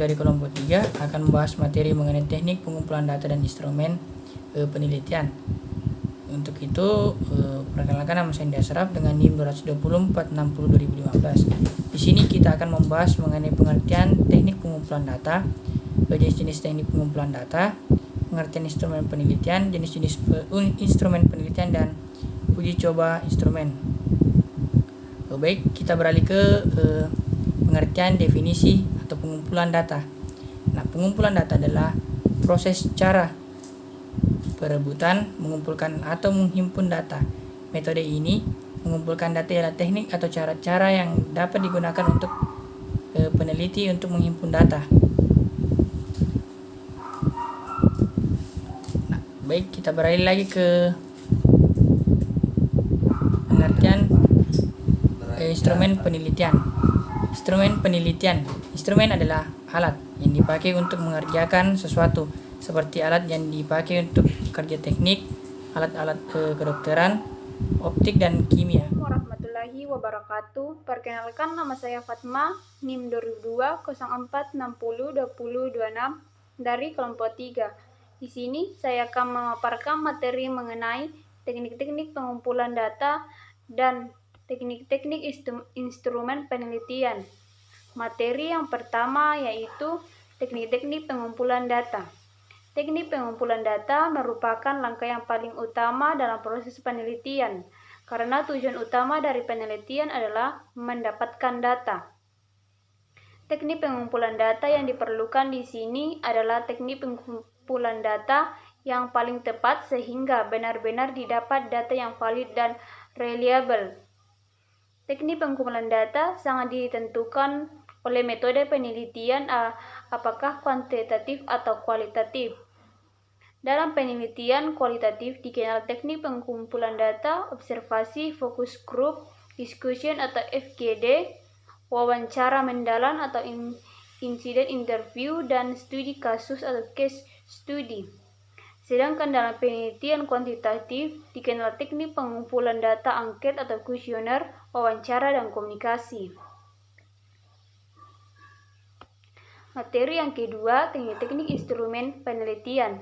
dari kelompok 3 akan membahas materi mengenai teknik pengumpulan data dan instrumen penelitian. Untuk itu, perkenalkan, nama saya Indi Ashraf dengan NIM 22460/2015. Di sini kita akan membahas mengenai pengertian teknik pengumpulan data, jenis-jenis teknik pengumpulan data, pengertian instrumen penelitian, jenis-jenis instrumen penelitian, dan uji coba instrumen. Baik, kita beralih ke pengertian definisi atau pengumpulan data. Nah, pengumpulan data adalah proses cara perebutan, mengumpulkan atau menghimpun data. Metode ini mengumpulkan data adalah teknik atau cara-cara yang dapat digunakan untuk peneliti untuk menghimpun data. Nah, baik, kita beralih lagi ke pengertian instrumen penelitian. Instrumen adalah alat yang dipakai untuk mengerjakan sesuatu, seperti alat yang dipakai untuk kerja teknik, alat-alat kedokteran, optik, dan kimia. Warahmatullahi wabarakatuh. Perkenalkan, nama saya Fatma, NIM 2204602026 dari kelompok 3. Di sini saya akan memaparkan materi mengenai teknik-teknik pengumpulan data dan teknik-teknik instrumen penelitian. Materi yang pertama yaitu teknik-teknik pengumpulan data. Teknik pengumpulan data merupakan langkah yang paling utama dalam proses penelitian, karena tujuan utama dari penelitian adalah mendapatkan data. Teknik pengumpulan data yang diperlukan di sini adalah teknik pengumpulan data yang paling tepat sehingga benar-benar didapat data yang valid dan reliable. Teknik pengumpulan data sangat ditentukan oleh metode penelitian, apakah kuantitatif atau kualitatif. Dalam penelitian kualitatif dikenal teknik pengumpulan data, observasi, focus group, discussion atau FGD, wawancara mendalam atau incident interview, dan studi kasus atau case study. Sedangkan dalam penelitian kuantitatif dikenal teknik pengumpulan data angket atau kuesioner, wawancara, dan komunikasi. Materi yang kedua, teknik-teknik instrumen penelitian.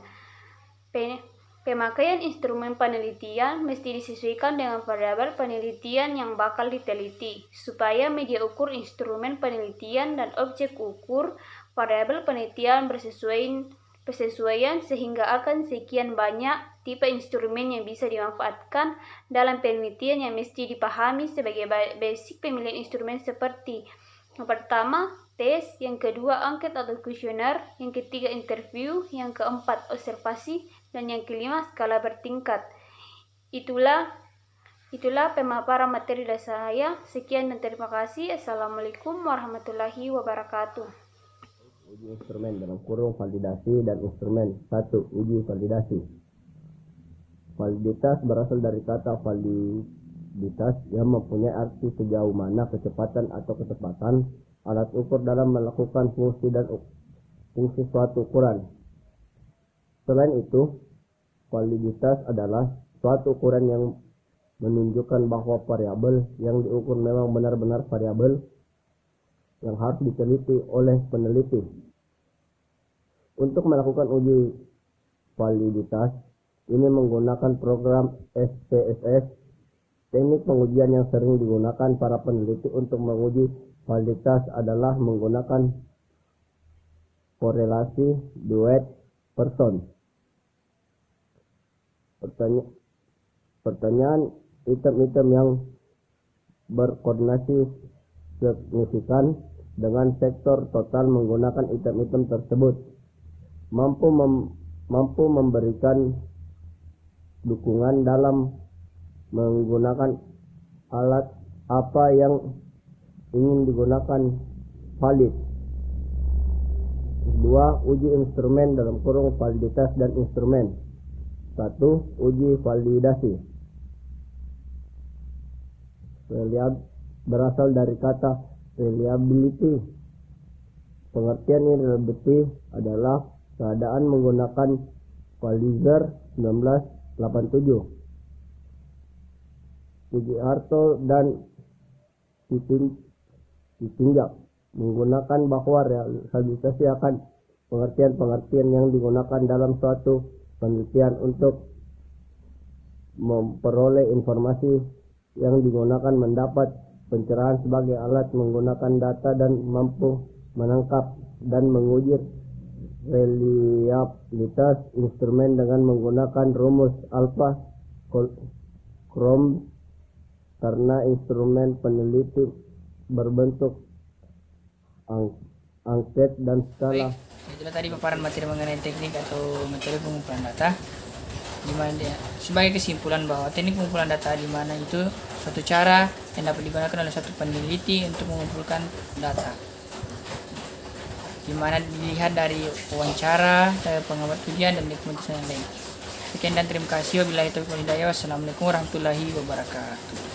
Pemakaian instrumen penelitian mesti disesuaikan dengan variabel penelitian yang bakal diteliti, supaya media ukur instrumen penelitian dan objek ukur variabel penelitian bersesuaian sehingga akan sekian banyak tipe instrumen yang bisa dimanfaatkan dalam penelitian yang mesti dipahami sebagai basic pemilihan instrumen seperti yang pertama, tes, yang kedua, angket atau kuesioner, yang ketiga, interview, yang keempat, observasi, dan yang kelima, skala bertingkat. Itulah pemaparan materi dari saya. Sekian dan terima kasih. Assalamualaikum warahmatullahi wabarakatuh. Uji instrumen dalam kurung validasi dan instrumen. 1. Uji validasi. Validitas berasal dari kata validitas yang mempunyai arti sejauh mana kecepatan atau ketepatan alat ukur dalam melakukan fungsi suatu ukuran. Selain itu, validitas adalah suatu ukuran yang menunjukkan bahwa variabel yang diukur memang benar-benar variabel yang harus diteliti oleh peneliti. Untuk melakukan uji validitas ini menggunakan program SPSS. Teknik pengujian yang sering digunakan para peneliti untuk menguji validitas adalah menggunakan korelasi duet person. Pertanyaan item-item yang berkoordinasi signifikan dengan sektor total menggunakan item-item tersebut mampu memberikan dukungan dalam menggunakan alat apa yang ingin digunakan valid. 2. Uji instrumen dalam kurung validitas dan instrumen. 1. Uji validasi. Berasal dari kata reliability. Pengertian reliability adalah keadaan menggunakan Pulitzer 1987. Uji Hartle dan ditinjak Menggunakan bahwa rehabilitasi akan pengertian-pengertian yang digunakan dalam suatu penelitian untuk memperoleh informasi yang digunakan mendapat pencerahan sebagai alat menggunakan data dan mampu menangkap dan menguji reliabilitas instrumen dengan menggunakan rumus alfa Chrome karena instrumen peneliti berbentuk angket dan skala. Baik, itulah tadi paparan materi mengenai teknik atau metode pengumpulan data. Di mana sebagai kesimpulan bahwa teknik pengumpulan data di mana itu suatu cara yang dapat digunakan oleh suatu peneliti untuk mengumpulkan data. Di mana dilihat dari wawancara, pengamat ujian dan dokumentasi yang lain. Sekian dan terima kasih. Wabillahi taufiq wal hidayah. Wassalamualaikum warahmatullahi wabarakatuh.